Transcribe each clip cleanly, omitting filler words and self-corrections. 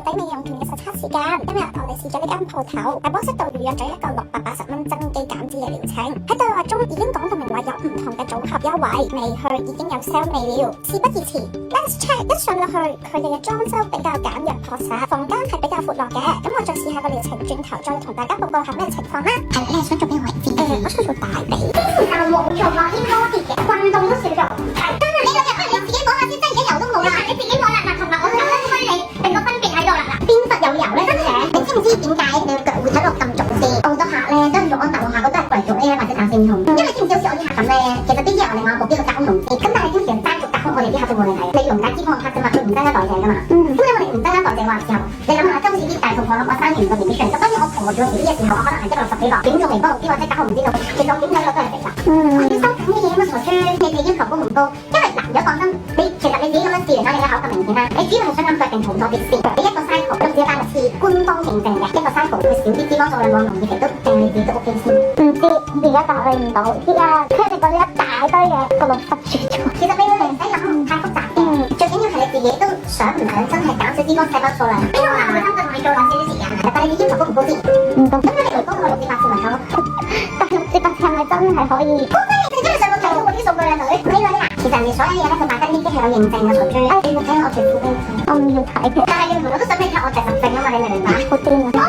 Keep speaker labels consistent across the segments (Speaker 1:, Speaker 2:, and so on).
Speaker 1: 仔未用完嘅實測時間，今日我哋試咗呢間鋪頭，喺波色度預約咗一個680蚊增肌減脂嘅療程。喺對話中已經講到明話有唔同嘅組合優惠，未去已經有 sell 未了。事不宜遲 ，Let's check。一上到去，佢哋嘅裝修比較簡約樸實，房間係比較闊落嘅。咁我再試下個療程，轉頭再同大家報告下咩情況啦。係你係想做邊個位置？我想做大髀。基本上冇做過啲多啲嘅運動都少做。係真係呢個日你自己講下先，真係而家油都冇啦。你自己講啦，嗱，同埋我睇得出你定個分別喺度啦。邊忽有油咧？真係，你知唔知點解你個腳會睇落咁重先？好多客咧都係做安踏下嗰都係過嚟做 A 或者打線痛，因為知唔知好似我啲客咁咧，其實啲嘢我另外一部機個交通同咁但係經常單獨搭空我哋啲客都冇嚟睇，你用大脂肪客啫嘛，佢唔增加代謝噶嘛。咁你我哋唔增加代謝話時候，你諗下，即係好似啲大肚婆我生完個 BB 出嚟，咁當然我婆住個 BB 嘅時候，我可能係積落10幾磅，點做微波爐啲或者搞唔知道，其實我點睇落都係肥啦。我要收緊啲嘢咁啊，傻豬，你哋要求高唔高？因為男咗講真，其實你自己咁樣試嚟睇，你嘅口咁明顯啦，你主要係想減腳定肚多啲先。你一個 cycle 都只係單個試，官方認證嘅一個 cycle，佢少啲脂肪數量冇咁容易肥，都定你自己都 OK 先。唔知而家答你唔到，而家佢哋嗰啲一大堆嘢個腦塞住咗。其實你唔使諗太複雜嘅，最緊要係你自己都想唔想真係減少脂肪細胞數量。呢個我會針對同你做兩少少時間，但係你要求高唔高先？唔高。咁你嚟高我6至8次咪夠咯？但係6至8次係咪真係可以？高咩？你真係上網睇到嗰啲數據啊女？呢個啊，其實你所有嘢咧，佢買得呢啲係有認證嘅，傻豬。你冇睇我條褲咩？我唔要睇嘅。但係我都想俾睇我第10證啊嘛，你明唔明白？好癲啊！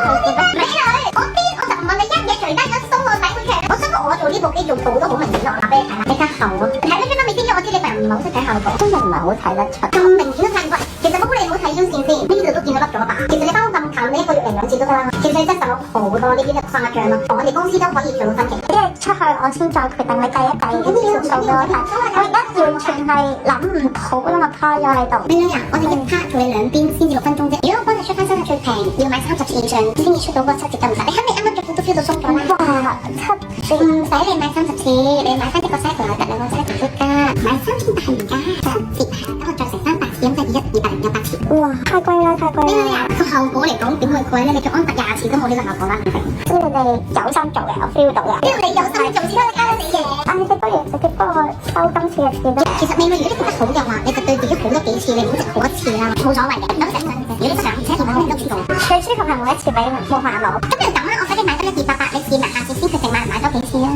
Speaker 1: 美女，我癲我就唔問你一嘢除低咗鬆我睇會劇。我想我做呢部機做肚都好明顯咯，我拿俾你睇啦。你睇後咯，睇呢邊都未先，我知你份人唔係好識睇效果，真係唔係好睇得出。咁明顯都睇唔出。其實我估你唔好睇張線先，呢度都見到甩咗吧。其實你包咁近，你1個月嚟2次都得啦。其實你真係瘦咗好多，呢邊就誇張咯。我哋公司都可以做到分期。因為出去我先再決定你計一計啲條數俾我睇。我而家完全係諗唔到啦，我趴咗喺度。美女啊，我哋一 part 做你兩邊先至6分鐘啫。如果我幫你出翻身係最平，要買30次以上先至出到嗰7折得唔得？你肯定啱啱着褲都 feel 到鬆咗啦。哇，7折唔使你買30次，你買翻一個 cycle 就得2個 cycle 出㗎。買3次大唔加7折下，咁我再乘300次，咁即係200次。哇，太貴啦，太貴啦！美女啊，個後果嚟講點會貴咧？你做安踏20次都冇呢個效果啦，咁你哋有心做嘅，我 feel 到嘅。因為你有心做先得啱死嘅。但係你不如直接幫我收今次嘅錢咯。其實美女，如果你覺得好嘅話，你就對自己好多幾次，你唔好淨好一次啦，冇所謂嘅。咁如果你想，而且同我都知道，最舒服係每一次俾冇煩惱。咁就咁啦，我使你買多100，你試埋下次先決定買多幾次啊。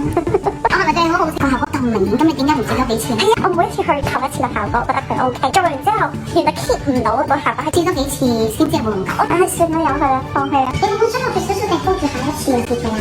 Speaker 1: 我係咪真係好好個效果咁明顯？咁你點解唔試多幾次咧？我每一次去求一次嘅效果，覺得佢 OK。做完之後，原來 keep 唔到個效果，係試多幾次先知有冇用㗎。唉，算啦，由佢啦，放棄啦。你會唔會想我哋少少地 hold 住下一次嘅試佢啊？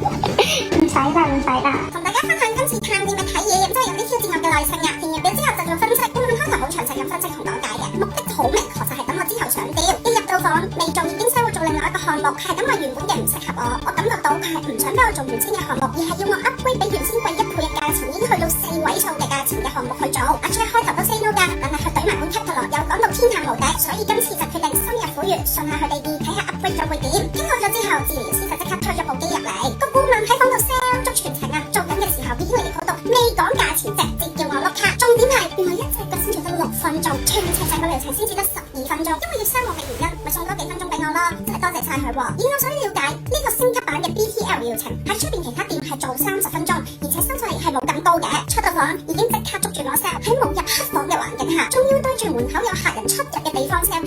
Speaker 1: 唔使啦，唔使啦。同大家分享今次探店嘅體驗，真係有啲挑戰我嘅耐性啊！填完表之後就做分析，開頭好詳細咁分析同講解嘅，目的好明確，就係等我之後上釣。一入到房，未做已經收我做另外一個項目，係咁我原本嘅唔適合我，我感覺到佢係唔想俾我做原先嘅項目，而係要我 upgrade 比原先貴1倍嘅價錢，已經去到4位數嘅價錢嘅項目去做。阿 Jack 開頭都 say no 㗎，但係佢懟埋本 catalog 又講到天下無敵，所以今次就決定深入虎穴，順下佢哋意，睇下 upgrade 咗會點。傾好咗之後，治療師就即刻推咗部機入嚟，個顧問喺房度 sell 足全程啊，做緊嘅時候已經嚟到嗰度，未講價錢直接叫我碌卡。重點係原來一隻腳先做得6分鐘，全程個療程先至得12分鐘，因為要 sell 我嘅原因，咪送多幾分鐘俾我咯，真係多謝晒佢喎。以我所了解，呢個升級版嘅 BTL 療程喺出邊其他店係做30分鐘，而且收費係冇咁高嘅。出到房已經即刻捉住我 sell，喺冇入黑房嘅環境下，仲要對住門口有客人出入嘅地方 sell，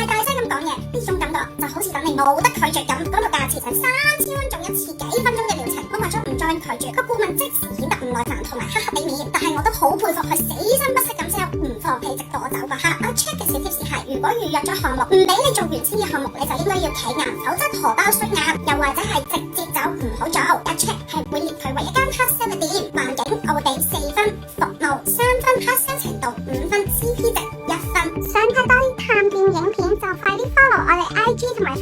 Speaker 1: 大聲咁講嘢，呢種感覺就好似等你冇得拒絕咁。講到價錢成3000蚊，做一次幾分鐘嘅療程，我為咗唔再拒絕，個顧問即時顯得唔耐煩同埋黑黑地面，但係我都好佩服佢死心不息咁 sell，唔放棄直到我走嗰刻。阿 Check 嘅小貼士係，如果預約咗項目，唔俾你做原先嘅項目，你就應該要企硬，否則荷包衰硬，又或者係直接走唔好做。阿 Check 係會列佢為一間黑 sell 嘅店，環境我會俾4分，服務3分，黑 sell 程度5分，CP 值1分。想睇多啲探店影片就快啲 follow 我哋 IG 同埋